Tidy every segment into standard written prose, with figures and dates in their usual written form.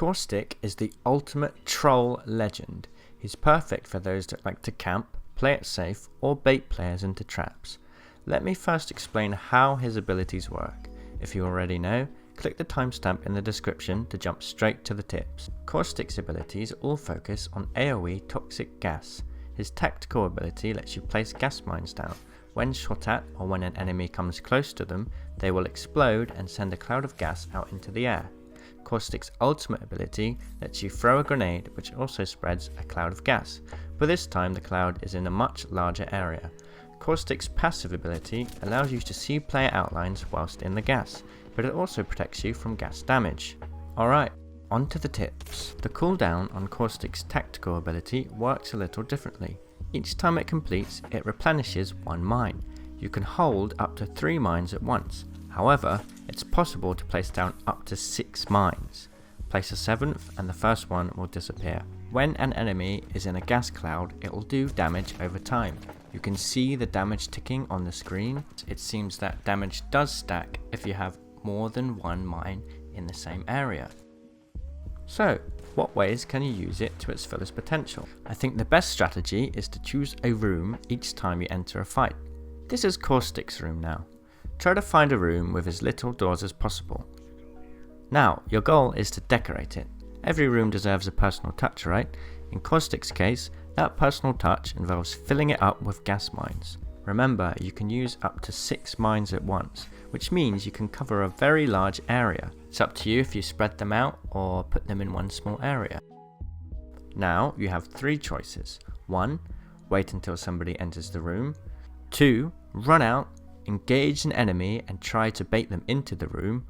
Caustic is the ultimate troll legend. He's perfect for those that like to camp, play it safe, or bait players into traps. Let me first explain how his abilities work. If you already know, click the timestamp in the description to jump straight to the tips. Caustic's abilities all focus on AoE toxic gas. His tactical ability lets you place gas mines down. When shot at or when an enemy comes close to them, they will explode and send a cloud of gas out into the air. Caustic's ultimate ability lets you throw a grenade which also spreads a cloud of gas, but this time the cloud is in a much larger area. Caustic's passive ability allows you to see player outlines whilst in the gas, but it also protects you from gas damage. Alright, on to the tips. The cooldown on Caustic's tactical ability works a little differently. Each time it completes, it replenishes one mine. You can hold up to 3 mines at once. However, it's possible to place down up to 6 mines. Place a 7th and the first one will disappear. When an enemy is in a gas cloud, it will do damage over time. You can see the damage ticking on the screen. It seems that damage does stack if you have more than one mine in the same area. So, what ways can you use it to its fullest potential? I think the best strategy is to choose a room each time you enter a fight. This is Caustic's room now. Try to find a room with as little doors as possible. Now, your goal is to decorate it. Every room deserves a personal touch, right? In Caustic's case, that personal touch involves filling it up with gas mines. Remember, you can use up to 6 mines at once, which means you can cover a very large area. It's up to you if you spread them out or put them in one small area. Now, you have 3 choices. 1. Wait until somebody enters the room. 2. Run out, engage an enemy and try to bait them into the room.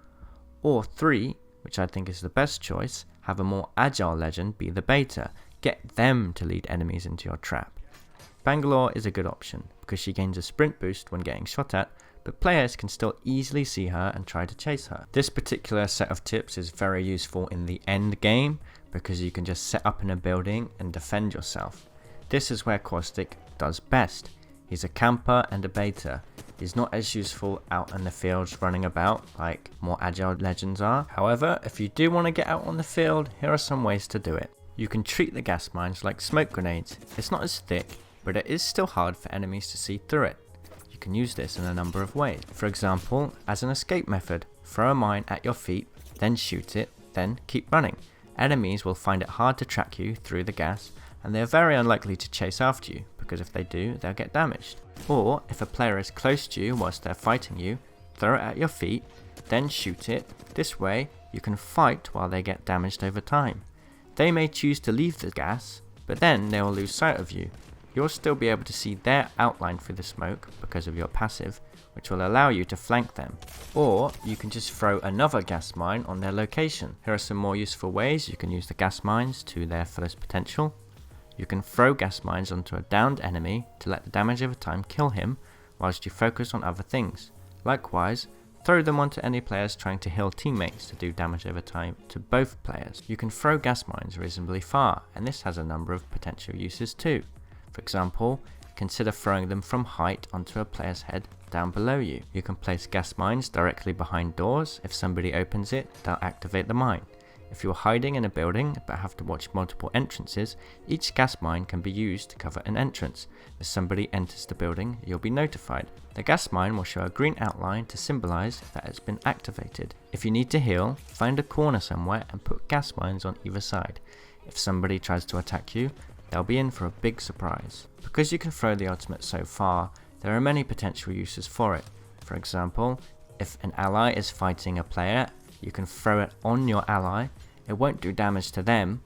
Or 3, which I think is the best choice, have a more agile legend be the baiter. Get them to lead enemies into your trap. Bangalore is a good option because she gains a sprint boost when getting shot at, but players can still easily see her and try to chase her. This particular set of tips is very useful in the end game because you can just set up in a building and defend yourself. This is where Caustic does best. He's a camper and a baiter. He's not as useful out in the fields running about like more agile legends are. However, if you do want to get out on the field, here are some ways to do it. You can treat the gas mines like smoke grenades. It's not as thick, but it is still hard for enemies to see through it. You can use this in a number of ways. For example, as an escape method, throw a mine at your feet, then shoot it, then keep running. Enemies will find it hard to track you through the gas, and they are very unlikely to chase after you, because if they do, they'll get damaged. Or, if a player is close to you whilst they're fighting you, throw it at your feet, then shoot it. This way, you can fight while they get damaged over time. They may choose to leave the gas, but then they will lose sight of you. You'll still be able to see their outline through the smoke because of your passive, which will allow you to flank them. Or you can just throw another gas mine on their location. Here are some more useful ways you can use the gas mines to their fullest potential. You can throw gas mines onto a downed enemy to let the damage over time kill him whilst you focus on other things. Likewise, throw them onto any players trying to heal teammates to do damage over time to both players. You can throw gas mines reasonably far, and this has a number of potential uses too. For example, consider throwing them from height onto a player's head down below you. You can place gas mines directly behind doors. If somebody opens it, they'll activate the mine. If you're hiding in a building but have to watch multiple entrances, each gas mine can be used to cover an entrance. If somebody enters the building, you'll be notified. The gas mine will show a green outline to symbolize that it's been activated. If you need to heal, find a corner somewhere and put gas mines on either side. If somebody tries to attack you, they'll be in for a big surprise. Because you can throw the ultimate so far, there are many potential uses for it. For example, if an ally is fighting a player, you can throw it on your ally. It won't do damage to them,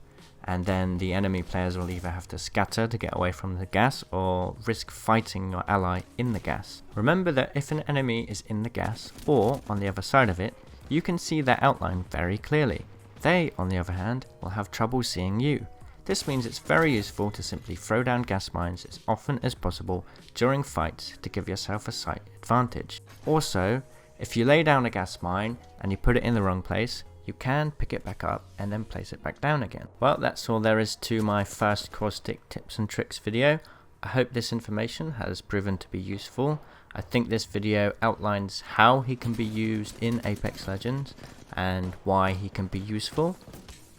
and then the enemy players will either have to scatter to get away from the gas or risk fighting your ally in the gas. Remember that if an enemy is in the gas or on the other side of it, you can see their outline very clearly. They, on the other hand, will have trouble seeing you. This means it's very useful to simply throw down gas mines as often as possible during fights to give yourself a sight advantage. Also, if you lay down a gas mine and you put it in the wrong place, you can pick it back up and then place it back down again. Well, that's all there is to my first Caustic tips and tricks video. I hope this information has proven to be useful. I think this video outlines how he can be used in Apex Legends and why he can be useful.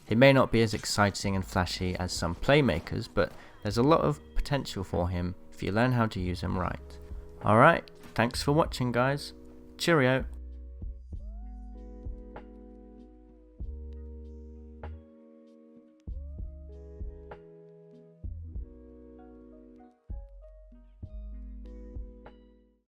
He may not be as exciting and flashy as some playmakers, but there's a lot of potential for him if you learn how to use him right. Alright, thanks for watching guys. Cheerio.